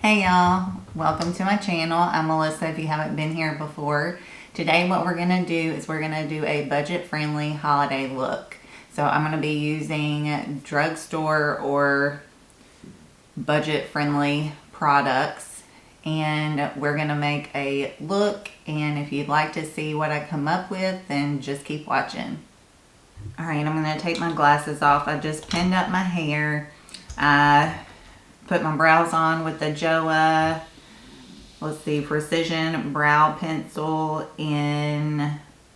Hey y'all, welcome to my channel. I'm Melissa if you haven't been here before. Today what we're going to do is we're going to do a budget-friendly holiday look. So I'm going to be using drugstore or budget-friendly products, and we're going to make a look, and if you'd like to see what I come up with, then just keep watching. Alright, I'm going to take my glasses off. I just pinned up my hair. I put my brows on with the Joa, Precision Brow Pencil in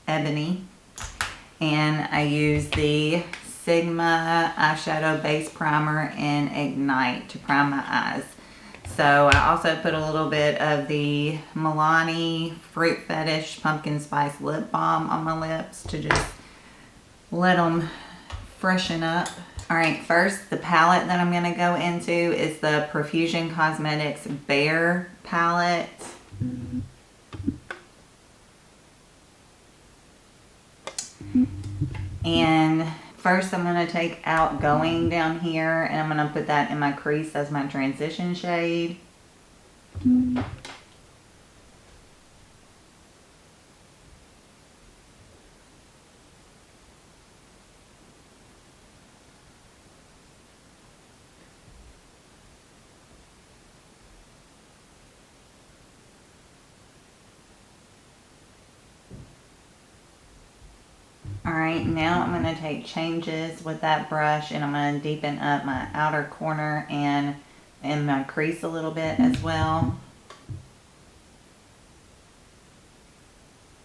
Ebony. And I use the Sigma Eyeshadow Base Primer in Ignite to prime my eyes. So I also put a little bit of the Milani Fruit Fetish Pumpkin Spice Lip Balm on my lips to just let them freshen up. Alright, first the palette that I'm going to go into is the Profusion Cosmetics Bare palette. And first I'm going to take Outgoing down here, and I'm going to put that in my crease as my transition shade. Alright, now I'm going to take Changes with that brush, and I'm going to deepen up my outer corner and in my crease a little bit as well.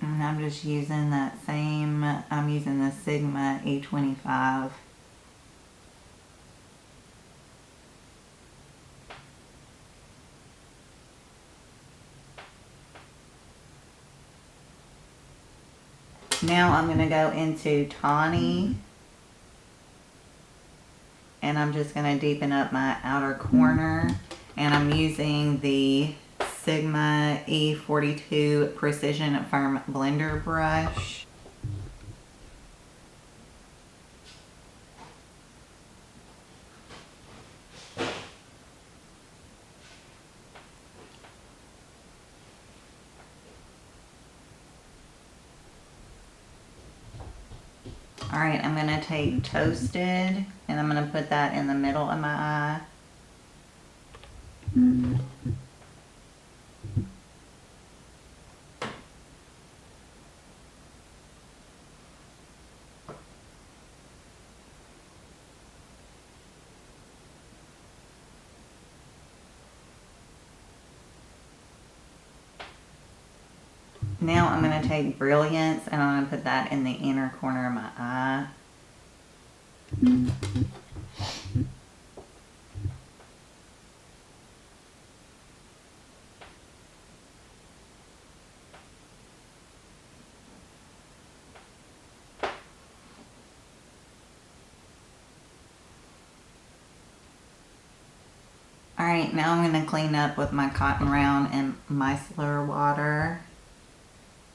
And I'm just using that same, I'm using the Sigma E25. Now I'm going to go into Tawny, and I'm just going to deepen up my outer corner, and I'm using the Sigma E42 Precision Firm Blender brush. Alright, I'm going to take Toasted, and I'm going to put that in the middle of my eye. Now I'm going to take Brilliance, and I'm going to put that in the inner corner of my eye. Alright, now I'm going to clean up with my Cotton Round and micellar water.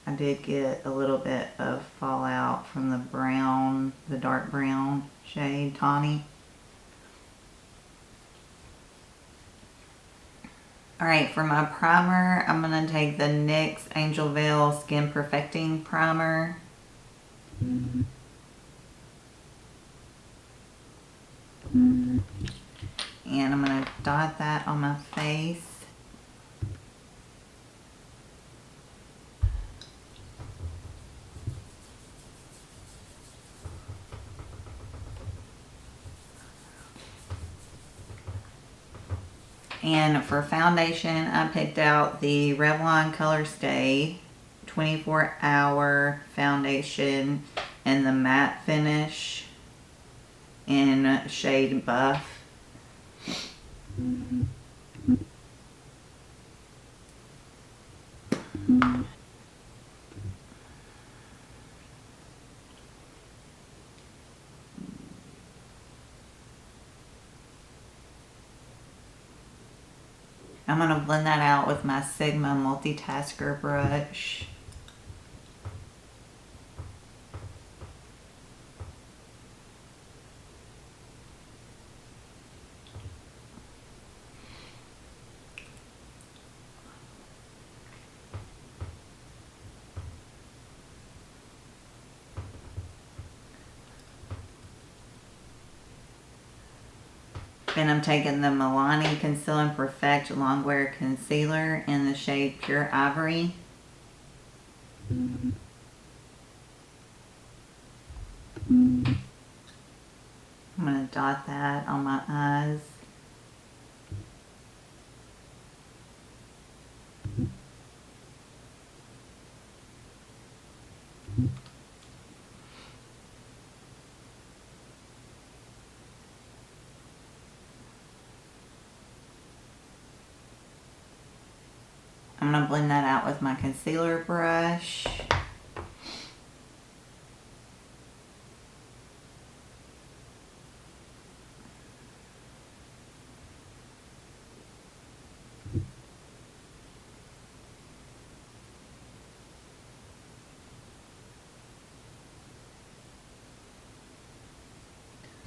I did get a little bit of fallout from the brown, the dark brown shade, Tawny. Alright, for my primer, I'm going to take the NYX Angel Veil Skin Perfecting Primer. And I'm going to dot that on my face. And for foundation, I picked out the Revlon Color Stay 24-hour foundation in the matte finish in shade Buff. I'm going to blend that out with my Sigma Multitasker brush. And I'm taking the Milani Conceal and Perfect Longwear Concealer in the shade Pure Ivory. I'm going to dot that on my eyes. I'm going to blend that out with my concealer brush.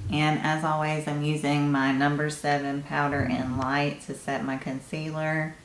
And as always, I'm using my number 7 powder in light to set my concealer.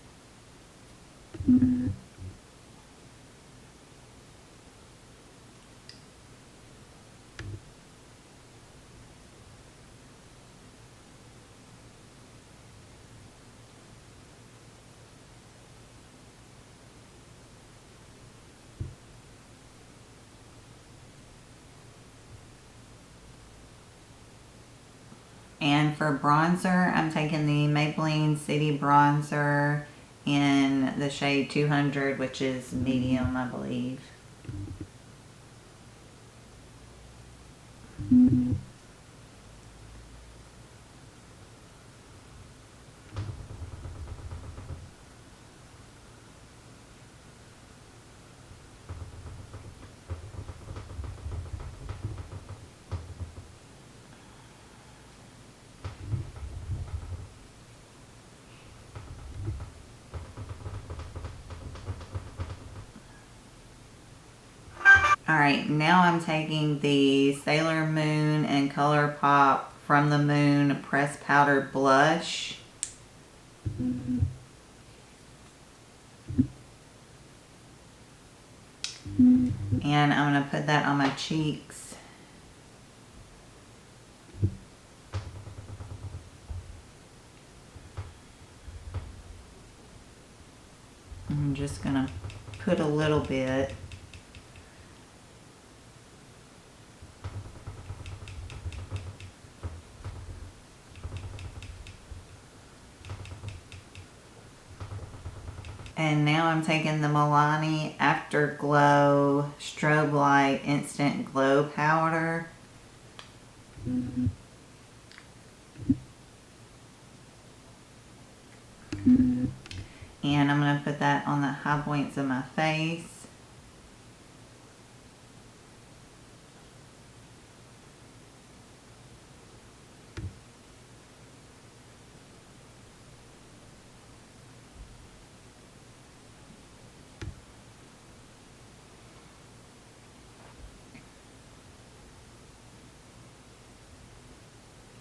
And for bronzer, I'm taking the Maybelline City Bronzer in the shade 200, which is medium, I believe. Alright, now I'm taking the Sailor Moon and ColourPop From the Moon Pressed Powder Blush. And I'm going to put that on my cheeks. I'm just going to put a little bit. And now I'm taking the Milani Afterglow Strobe Light Instant Glow Powder. And I'm going to put that on the high points of my face.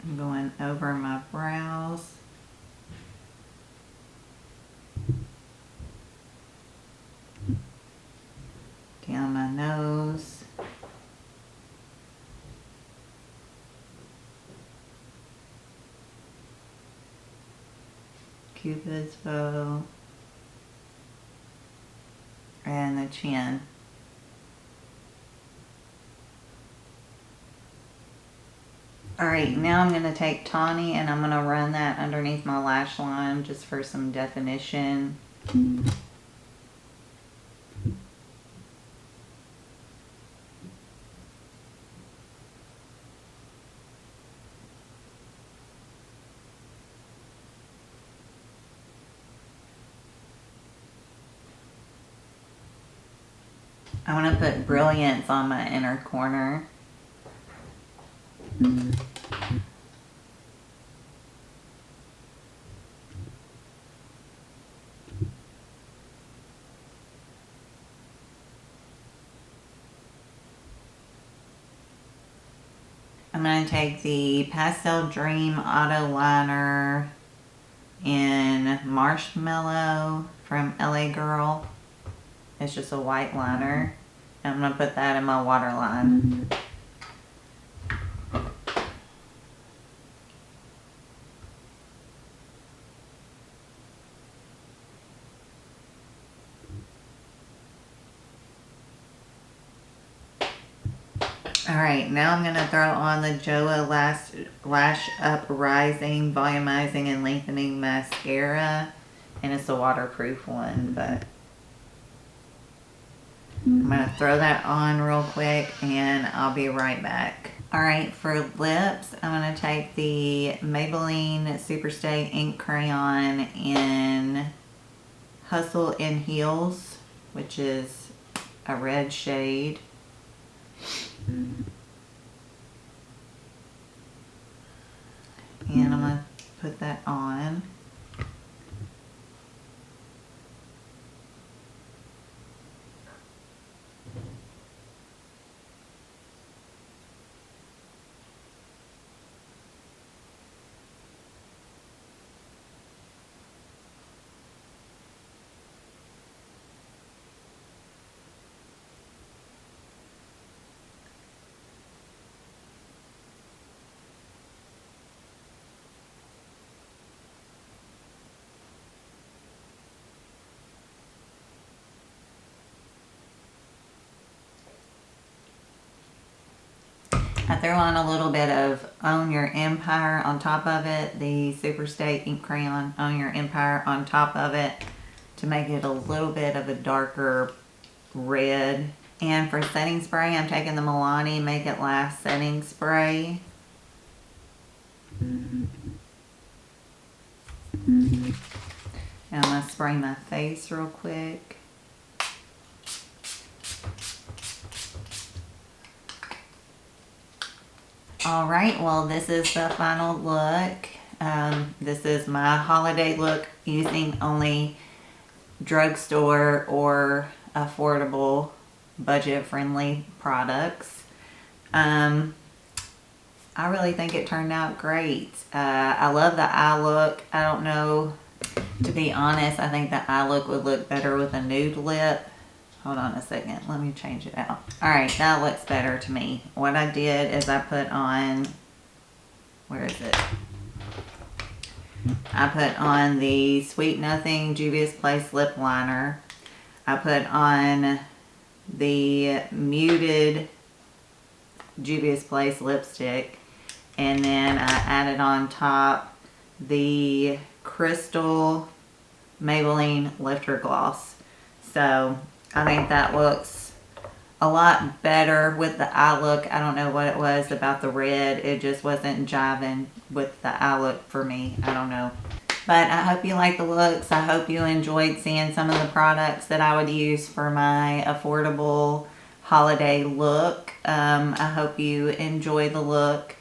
I'm going over my brows. Down my nose. Cupid's bow. And the chin. Alright, now I'm going to take Tawny and I'm going to run that underneath my lash line just for some definition. I want to put Brilliance on my inner corner. I'm going to take the Pastel Dream Auto Liner in Marshmallow from LA Girl. It's just a white liner. And I'm going to put that in my waterline. Alright, now I'm going to throw on the JOA Lash Up Rising Volumizing and Lengthening Mascara. And it's a waterproof one, but I'm going to throw that on real quick and I'll be right back. Alright, for lips, I'm going to take the Maybelline Superstay Ink Crayon in Hustle in Heels, which is a red shade. And I'm going to put that on. I threw on a little bit of Own Your Empire on top of it, the Superstay Ink Crayon Own Your Empire on top of it to make it a little bit of a darker red. And for setting spray, I'm taking the Milani Make It Last setting spray. And I'm going to spray my face real quick. Alright, well this is the final look. This is my holiday look using only drugstore or affordable budget-friendly products. I really think it turned out great. I love the eye look. I don't know, to be honest, I think the eye look would look better with a nude lip. Hold on a second, let me change it out. Alright, that looks better to me. What I did is I put on, where is it? I put on the Sweet Nothing Juvia's Place lip liner. I put on the muted Juvia's Place lipstick. And then I added on top the Crystal Maybelline Lifter Gloss. So I think that looks a lot better with the eye look. I don't know what it was about the red. It just wasn't jiving with the eye look for me. I don't know. But I hope you like the looks. I hope you enjoyed seeing some of the products that I would use for my affordable holiday look. I hope you enjoy the look.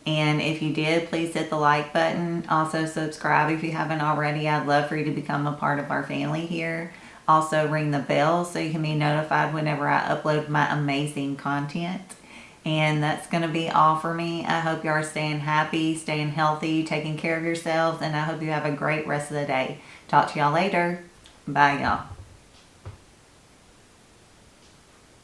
And if you did, please hit the like button. Also subscribe if you haven't already. I'd love for you to become a part of our family here. Also ring the bell so you can be notified whenever I upload my amazing content. And that's going to be all for me. I hope you are staying happy, staying healthy, taking care of yourselves, and I hope you have a great rest of the day. Talk to y'all later. Bye, y'all.